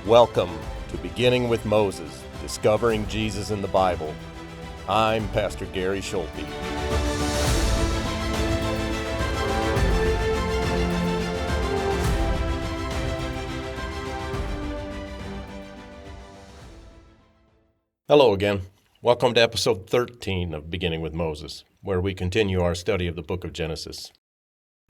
Welcome to Beginning with Moses, Discovering Jesus in the Bible. I'm Pastor Gary Schulte. Hello again. Welcome to episode 13 of Beginning with Moses, where we continue our study of the book of Genesis.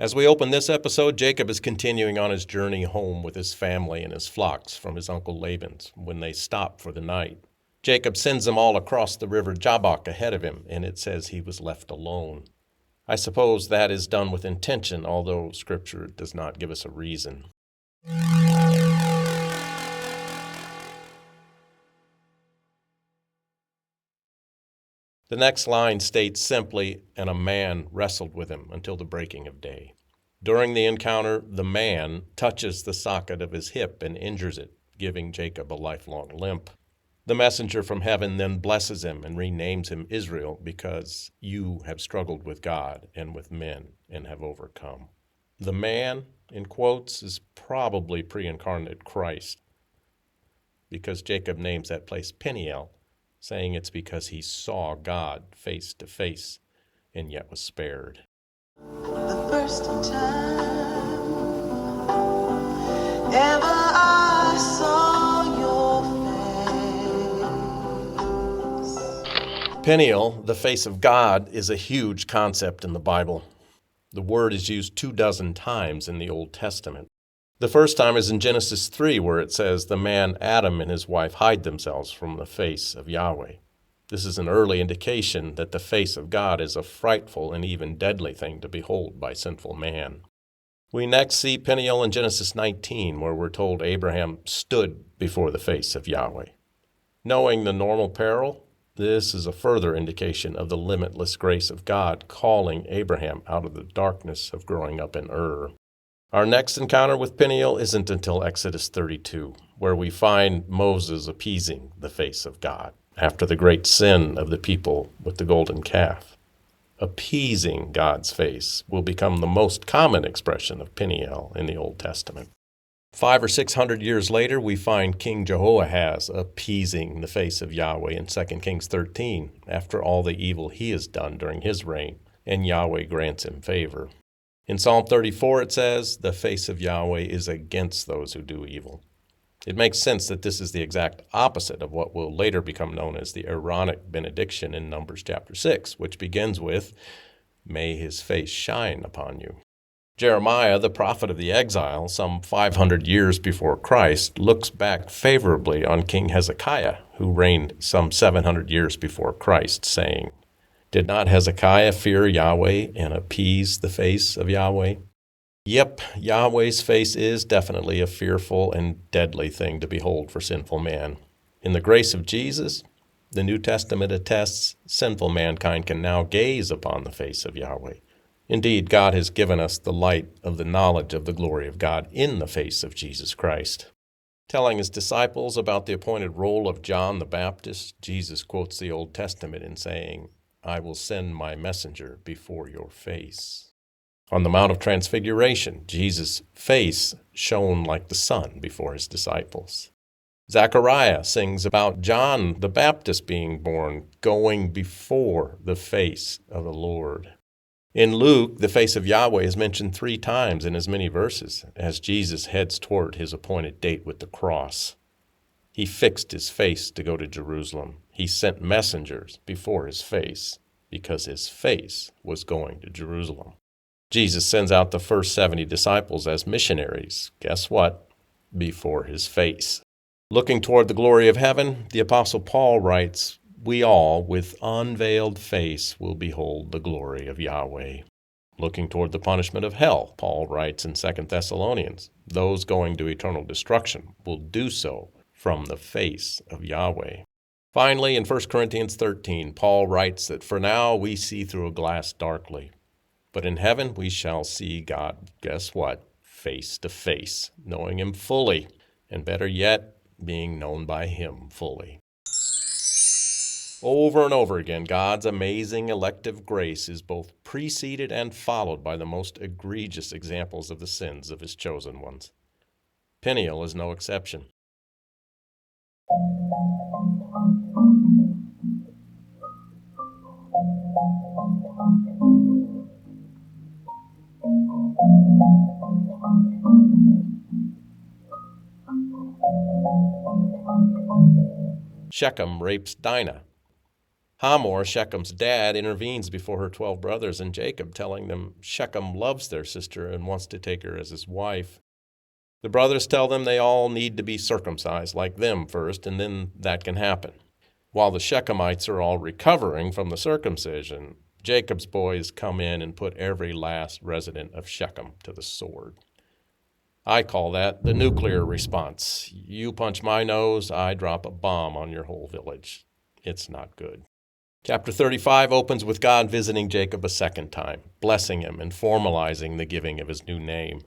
As we open this episode, Jacob is continuing on his journey home with his family and his flocks from his uncle Laban's when they stop for the night. Jacob sends them all across the river Jabbok ahead of him, and it says he was left alone. I suppose that is done with intention, although Scripture does not give us a reason. The next line states simply, "And a man wrestled with him until the breaking of day." During the encounter, the man touches the socket of his hip and injures it, giving Jacob a lifelong limp. The messenger from heaven then blesses him and renames him Israel because you have struggled with God and with men and have overcome. The man, in quotes, is probably pre-incarnate Christ because Jacob names that place Peniel, saying it's because he saw God face to face and yet was spared. The first time ever I saw your face. Peniel, the face of God, is a huge concept in the Bible. The word is used 24 times in the Old Testament. The first time is in Genesis 3, where it says, "The man Adam and his wife hide themselves from the face of Yahweh." This is an early indication that the face of God is a frightful and even deadly thing to behold by sinful man. We next see Peniel in Genesis 19, where we're told Abraham stood before the face of Yahweh. Knowing the normal peril, this is a further indication of the limitless grace of God calling Abraham out of the darkness of growing up in Ur. Our next encounter with Peniel isn't until Exodus 32, where we find Moses appeasing the face of God after the great sin of the people with the golden calf. Appeasing God's face will become the most common expression of Peniel in the Old Testament. 500 or 600 years later, we find King Jehoahaz appeasing the face of Yahweh in 2 Kings 13 after all the evil he has done during his reign, and Yahweh grants him favor. In Psalm 34, it says, "The face of Yahweh is against those who do evil." It makes sense that this is the exact opposite of what will later become known as the Aaronic benediction in Numbers chapter 6, which begins with, "May his face shine upon you." Jeremiah, the prophet of the exile, some 500 years before Christ, looks back favorably on King Hezekiah, who reigned some 700 years before Christ, saying, "Did not Hezekiah fear Yahweh and appease the face of Yahweh?" Yep, Yahweh's face is definitely a fearful and deadly thing to behold for sinful man. In the grace of Jesus, the New Testament attests sinful mankind can now gaze upon the face of Yahweh. Indeed, God has given us the light of the knowledge of the glory of God in the face of Jesus Christ. Telling his disciples about the appointed role of John the Baptist, Jesus quotes the Old Testament in saying, "I will send my messenger before your face." On the Mount of Transfiguration, Jesus' face shone like the sun before his disciples. Zechariah sings about John the Baptist being born, going before the face of the Lord. In Luke, the face of Yahweh is mentioned 3 times in as many verses as Jesus heads toward his appointed date with the cross. He fixed his face to go to Jerusalem. He sent messengers before his face because his face was going to Jerusalem. Jesus sends out the first 70 disciples as missionaries. Guess what? Before his face. Looking toward the glory of heaven, the Apostle Paul writes, "We all, with unveiled face, will behold the glory of Yahweh." Looking toward the punishment of hell, Paul writes in 2 Thessalonians, "Those going to eternal destruction will do so from the face of Yahweh." Finally, in 1 Corinthians 13, Paul writes that for now we see through a glass darkly, but in heaven we shall see God, guess what? Face to face, knowing him fully, and better yet, being known by him fully. Over and over again, God's amazing elective grace is both preceded and followed by the most egregious examples of the sins of his chosen ones. Peniel is no exception. Shechem rapes Dinah. Hamor, Shechem's dad, intervenes before her 12 brothers and Jacob, telling them Shechem loves their sister and wants to take her as his wife. The brothers tell them they all need to be circumcised like them first, and then that can happen. While the Shechemites are all recovering from the circumcision, Jacob's boys come in and put every last resident of Shechem to the sword. I call that the nuclear response. You punch my nose, I drop a bomb on your whole village. It's not good. Chapter 35 opens with God visiting Jacob a second time, blessing him and formalizing the giving of his new name.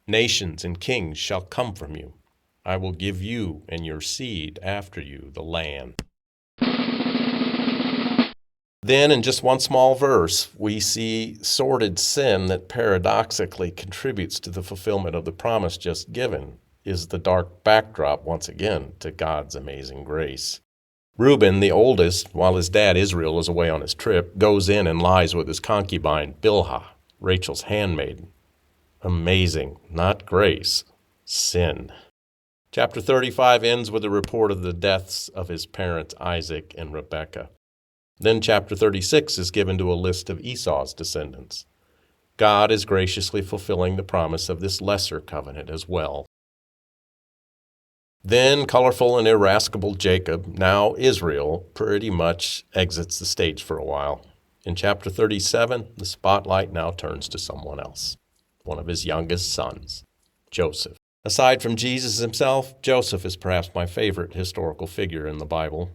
Nations and kings shall come from you. I will give you and your seed after you the land. Then, in just one small verse, we see sordid sin that paradoxically contributes to the fulfillment of the promise just given, is the dark backdrop, once again, to God's amazing grace. Reuben, the oldest, while his dad Israel is away on his trip, goes in and lies with his concubine Bilhah, Rachel's handmaid. Amazing, not grace, sin. Chapter 35 ends with a report of the deaths of his parents Isaac and Rebekah. Then chapter 36 is given to a list of Esau's descendants. God is graciously fulfilling the promise of this lesser covenant as well. Then colorful and irascible Jacob, now Israel, pretty much exits the stage for a while. In chapter 37, the spotlight now turns to someone else, one of his youngest sons, Joseph. Aside from Jesus himself, Joseph is perhaps my favorite historical figure in the Bible.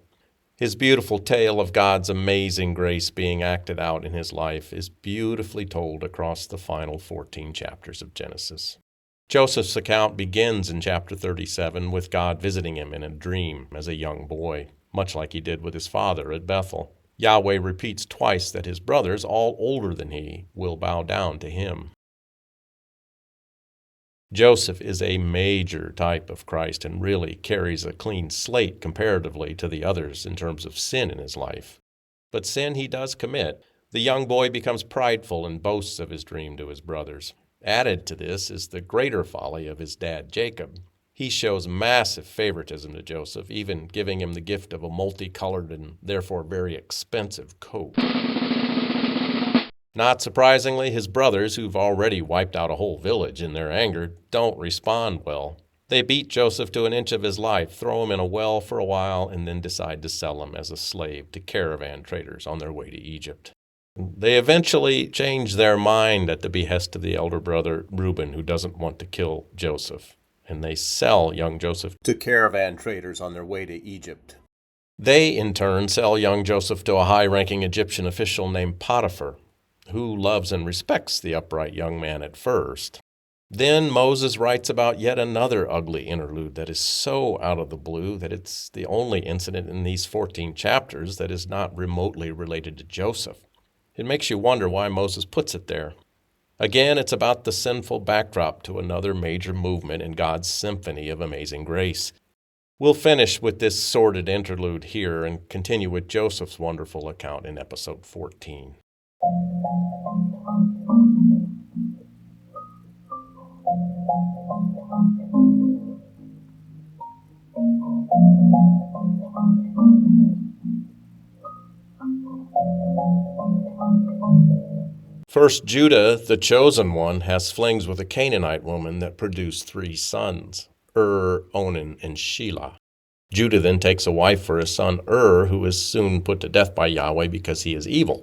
His beautiful tale of God's amazing grace being acted out in his life is beautifully told across the final 14 chapters of Genesis. Joseph's account begins in chapter 37 with God visiting him in a dream as a young boy, much like he did with his father at Bethel. Yahweh repeats twice that his brothers, all older than he, will bow down to him. Joseph is a major type of Christ and really carries a clean slate comparatively to the others in terms of sin in his life. But sin he does commit. The young boy becomes prideful and boasts of his dream to his brothers. Added to this is the greater folly of his dad Jacob. He shows massive favoritism to Joseph, even giving him the gift of a multicolored and therefore very expensive coat. Not surprisingly, his brothers, who've already wiped out a whole village in their anger, don't respond well. They beat Joseph to an inch of his life, throw him in a well for a while, and then decide to sell him as a slave to caravan traders on their way to Egypt. They eventually change their mind at the behest of the elder brother Reuben, who doesn't want to kill Joseph, and they sell young Joseph to caravan traders on their way to Egypt. They, in turn, sell young Joseph to a high-ranking Egyptian official named Potiphar, who loves and respects the upright young man at first. Then Moses writes about yet another ugly interlude that is so out of the blue that it's the only incident in these 14 chapters that is not remotely related to Joseph. It makes you wonder why Moses puts it there. Again, it's about the sinful backdrop to another major movement in God's symphony of amazing grace. We'll finish with this sordid interlude here and continue with Joseph's wonderful account in episode 14. First, Judah, the chosen one, has flings with a Canaanite woman that produced 3 sons, Onan, and Shelah. Judah then takes a wife for his son who is soon put to death by Yahweh because he is evil.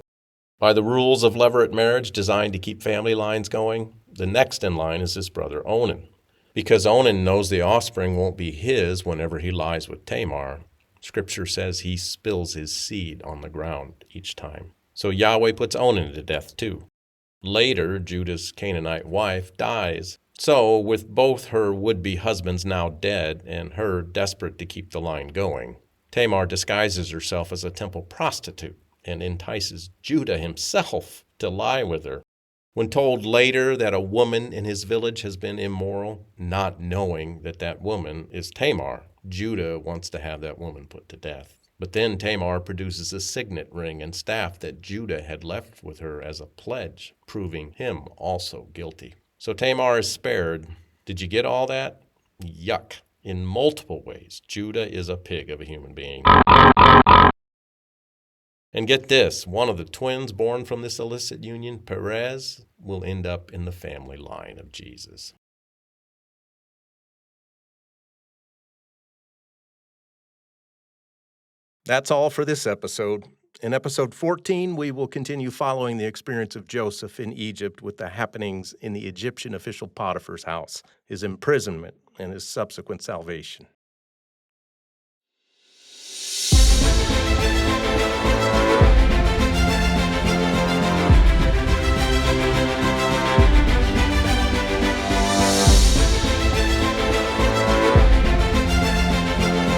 By the rules of levirate marriage designed to keep family lines going, the next in line is his brother Onan. Because Onan knows the offspring won't be his whenever he lies with Tamar, Scripture says he spills his seed on the ground each time. So Yahweh puts Onan to death too. Later, Judah's Canaanite wife dies. So, with both her would-be husbands now dead and her desperate to keep the line going, Tamar disguises herself as a temple prostitute and entices Judah himself to lie with her. When told later that a woman in his village has been immoral, not knowing that that woman is Tamar, Judah wants to have that woman put to death. But then Tamar produces a signet ring and staff that Judah had left with her as a pledge, proving him also guilty. So Tamar is spared. Did you get all that? Yuck. In multiple ways, Judah is a pig of a human being. And get this, one of the twins born from this illicit union, Perez, will end up in the family line of Jesus. That's all for this episode. In episode 14, we will continue following the experience of Joseph in Egypt with the happenings in the Egyptian official Potiphar's house, his imprisonment, and his subsequent salvation.